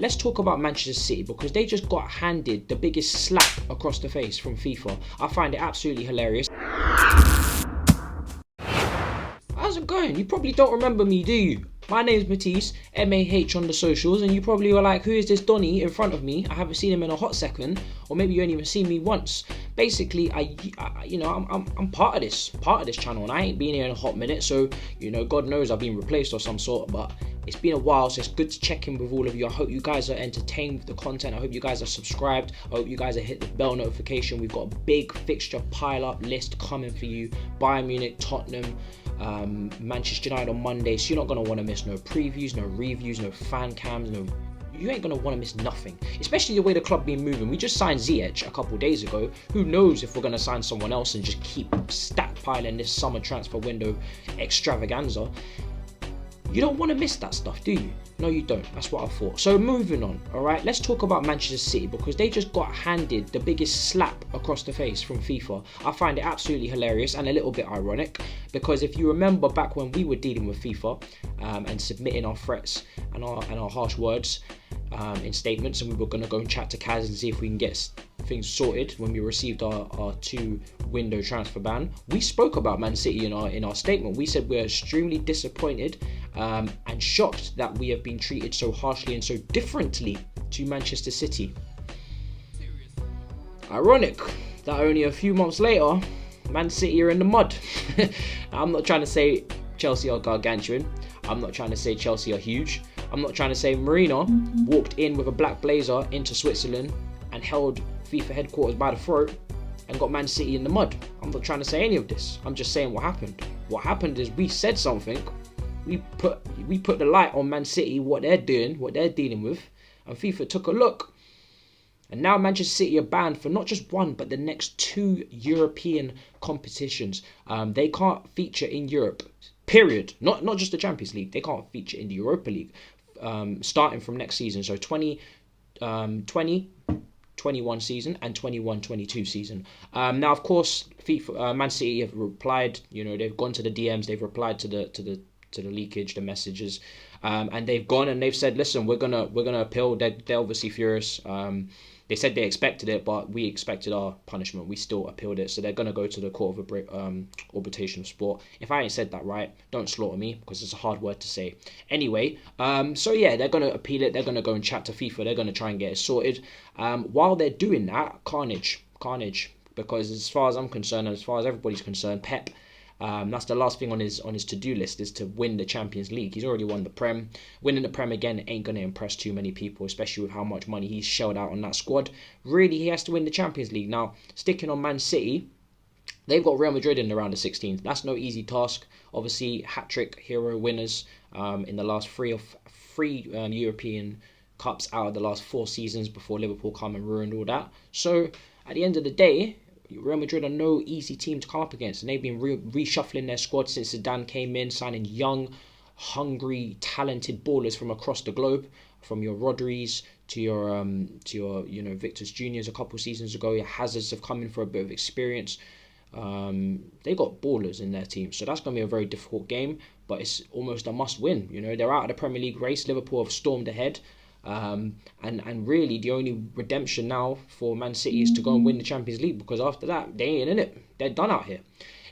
Let's talk about Manchester City because they just got handed the biggest slap across the face from FIFA. I find it absolutely hilarious. How's it going? You probably don't remember me, do you? My name's Matisse, M-A-H on the socials, and you probably were like, who is this Donny in front of me? I haven't seen him in a hot second, or maybe you ain't even seen me once. Basically, I'm part of this channel, and I ain't been here in a hot minute, so, God knows I've been replaced or some sort, but it's been a while, so it's good to check in with all of you. I hope you guys are entertained with the content. I hope you guys are subscribed. I hope you guys have hit the bell notification. We've got a big fixture pile-up list coming for you. Bayern Munich, Tottenham, Manchester United on Monday, so you're not going to want to miss no previews, no reviews, no fan cams, you ain't going to want to miss nothing, especially the way the club been moving. We just signed ZH a couple days ago. Who knows if we're going to sign someone else and just keep stackpiling this summer transfer window extravaganza. You don't want to miss that stuff, do you? No, you don't. That's what I thought. So moving on, all right? Let's talk about Manchester City because they just got handed the biggest slap across the face from FIFA. I find it absolutely hilarious and a little bit ironic because if you remember back when we were dealing with FIFA and submitting our threats and our harsh words in statements, and we were going to go and chat to Kaz and see if we can get things sorted when we received our 2-window transfer ban, we spoke about Man City in our statement. We said we're extremely disappointed and shocked that we have been treated so harshly and so differently to Manchester City. Ironic that only a few months later, Man City are in the mud. I'm not trying to say Chelsea are gargantuan. I'm not trying to say Chelsea are huge. I'm not trying to say Marina walked in with a black blazer into Switzerland and held FIFA headquarters by the throat and got Man City in the mud. I'm not trying to say any of this. I'm just saying what happened. What happened is we said something. We put the light on Man City, what they're doing, what they're dealing with, and FIFA took a look. And now Manchester City are banned for not just one, but the next 2 European competitions. They can't feature in Europe, period. Not just the Champions League. They can't feature in the Europa League starting from next season. So 2020-21 season and 21-22 season. Now, of course, Man City have replied. They've gone to the DMs. They've replied to the leakage, the messages, and they've gone and they've said, listen, we're gonna appeal. They're obviously furious. They said they expected it, but we expected our punishment. We still appealed it, so they're gonna go to the Court of Arbitration of Sport. If I ain't said that right, don't slaughter me because it's a hard word to say. Anyway, so yeah, they're gonna appeal it. They're gonna go and chat to FIFA. They're gonna try and get it sorted. While they're doing that, carnage. Because as far as I'm concerned, and as far as everybody's concerned, Pep. That's the last thing on his to-do list is to win the Champions League. He's already won the Prem. Winning the Prem again ain't going to impress too many people, especially with how much money he's shelled out on that squad. Really, he has to win the Champions League. Now, sticking on Man City, they've got Real Madrid in the round of 16. That's no easy task. Obviously, hat-trick hero winners in the last three European Cups out of the last 4 seasons before Liverpool come and ruined all that. So, at the end of the day, Real Madrid are no easy team to come up against, and they've been reshuffling their squad since Zidane came in, signing young, hungry, talented ballers from across the globe, from your Rodris to your Victor's Juniors a couple of seasons ago. Your Hazards have come in for a bit of experience. They got ballers in their team, so that's going to be a very difficult game, but it's almost a must-win. They're out of the Premier League race. Liverpool have stormed ahead. And really the only redemption now for Man City is to go and win the Champions League, because after that they ain't in it. They're done out here.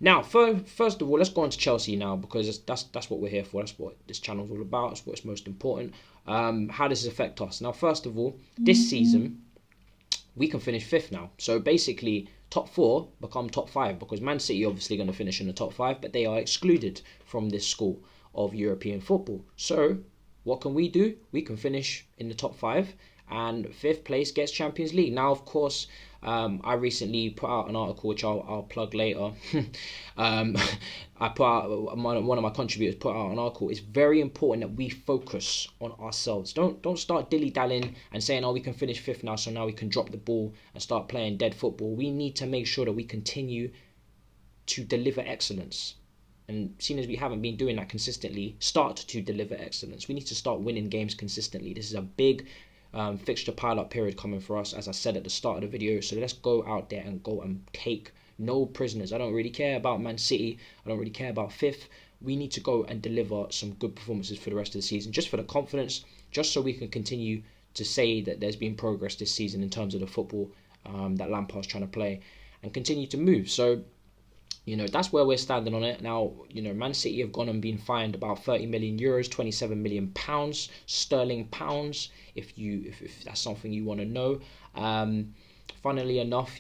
Now, first of all, let's go on to Chelsea now, because that's what we're here for. That's what this channel's all about. That's what's most important. How does this affect us? Now, first of all, this season we can finish 5th now. So basically, top 4 become top 5, because Man City obviously going to finish in the top 5, but they are excluded from this school of European football. So what can we do? We can finish in the top 5, and 5th place gets Champions League. Now, of course, I recently put out an article, which I'll plug later. I put out, one of my contributors put out an article. It's very important that we focus on ourselves. Don't start dilly-dallying and saying, oh, we can finish 5th now, so now we can drop the ball and start playing dead football. We need to make sure that we continue to deliver excellence. And seeing as we haven't been doing that consistently, start to deliver excellence. We need to start winning games consistently. This is a big fixture pile-up period coming for us, as I said at the start of the video. So let's go out there and go and take no prisoners. I don't really care about Man City. I don't really care about 5th. We need to go and deliver some good performances for the rest of the season, just for the confidence, just so we can continue to say that there's been progress this season in terms of the football that Lampard's trying to play and continue to move. So, that's where we're standing on it. Now, Man City have gone and been fined about 30 million euros, 27 million pounds, sterling pounds, if that's something you want to know. Funnily enough,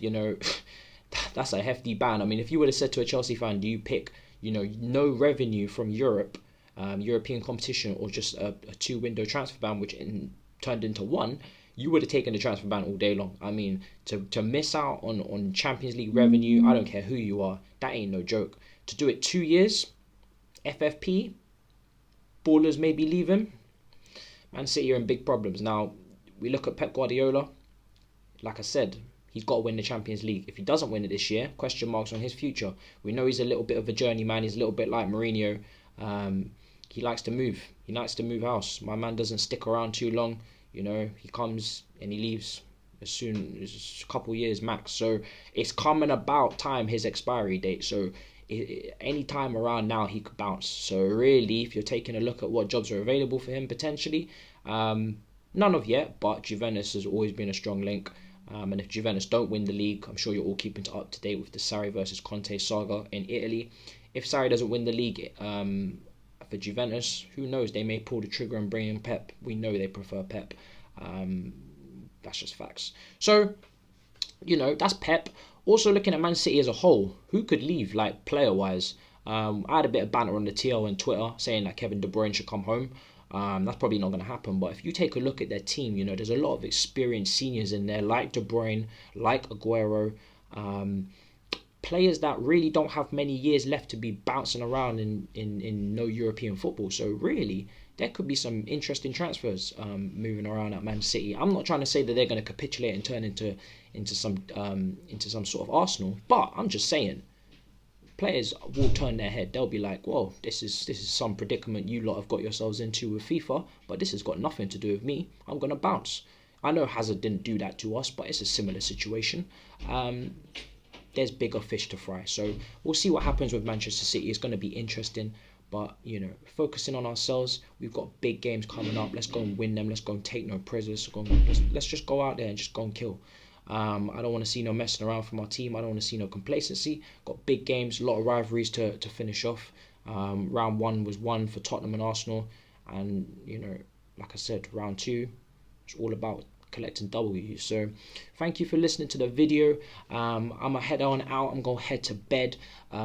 that's a hefty ban. I mean, if you would have said to a Chelsea fan, do you pick, no revenue from Europe, European competition, or just a 2-window transfer ban, which turned into one, you would have taken the transfer ban all day long. I mean, to miss out on Champions League revenue, I don't care who you are, that ain't no joke. To do it 2 years, FFP, ballers maybe leaving. Man City are in big problems. Now, we look at Pep Guardiola. Like I said, he's got to win the Champions League. If he doesn't win it this year, question marks on his future. We know he's a little bit of a journeyman. He's a little bit like Mourinho. He likes to move. He likes to move house. My man doesn't stick around too long. He comes and he leaves as soon as a couple years max. So it's coming about time, his expiry date. So any time around now, he could bounce. So really, if you're taking a look at what jobs are available for him potentially, none of yet, but Juventus has always been a strong link. And if Juventus don't win the league, I'm sure you're all keeping up to date with the Sarri versus Conte saga in Italy. If Sarri doesn't win the league for Juventus, who knows? They may pull the trigger and bring in Pep. We know they prefer Pep. That's just facts. So, that's Pep. Also looking at Man City as a whole, who could leave, like, player-wise? I had a bit of banter on the TL and Twitter saying that Kevin De Bruyne should come home. That's probably not going to happen. But if you take a look at their team, there's a lot of experienced seniors in there, like De Bruyne, like Aguero, players that really don't have many years left to be bouncing around in no European football. So really, there could be some interesting transfers moving around at Man City. I'm not trying to say that they're going to capitulate and turn into some sort of Arsenal, but I'm just saying, players will turn their head. They'll be like, whoa, this is some predicament you lot have got yourselves into with FIFA, but this has got nothing to do with me. I'm going to bounce. I know Hazard didn't do that to us, but it's a similar situation. There's bigger fish to fry. So we'll see what happens with Manchester City. It's going to be interesting. But, focusing on ourselves, we've got big games coming up. Let's go and win them. Let's go and take no prisoners. Let's just go out there and just go and kill. I don't want to see no messing around from our team. I don't want to see no complacency. Got big games, a lot of rivalries to finish off. Round 1 was won for Tottenham and Arsenal. And, like I said, round 2, it's all about collecting W's. So thank you for listening to the video. I'm gonna head on out. I'm gonna head to bed.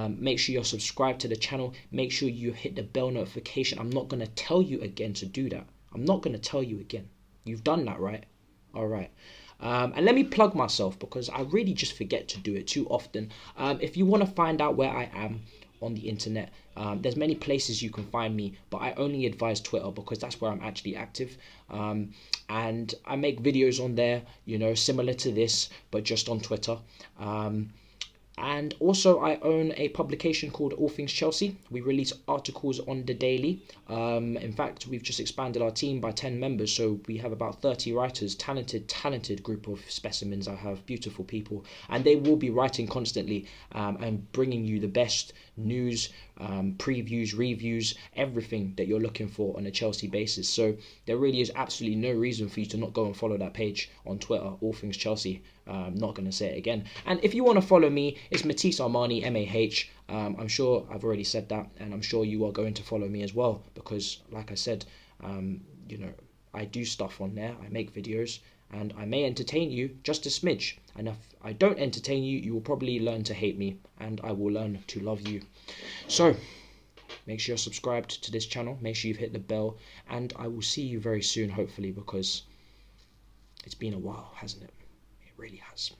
Make sure you're subscribed to the channel. Make sure you hit the bell notification. I'm not gonna tell you again to do that. I'm not gonna tell you again. You've done that, right? All right. And let me plug myself, because I really just forget to do it too often. If you want to find out where I am on the internet, there's many places you can find me, but I only advise Twitter because that's where I'm actually active. And I make videos on there, similar to this, but just on Twitter. And also I own a publication called All Things Chelsea. We release articles on the daily. In fact, we've just expanded our team by 10 members. So we have about 30 writers, talented group of specimens. I have beautiful people, and they will be writing constantly and bringing you the best news, previews, reviews, everything that you're looking for on a Chelsea basis. So there really is absolutely no reason for you to not go and follow that page on Twitter, All Things Chelsea. I'm not going to say it again. And if you want to follow me, it's Matisse Armani, M-A-H. I'm sure I've already said that, and I'm sure you are going to follow me as well, because like I said, I do stuff on there. I make videos, and I may entertain you just a smidge. And if I don't entertain you, you will probably learn to hate me, and I will learn to love you. So make sure you're subscribed to this channel. Make sure you've hit the bell, and I will see you very soon, hopefully, because it's been a while, hasn't it? It really has.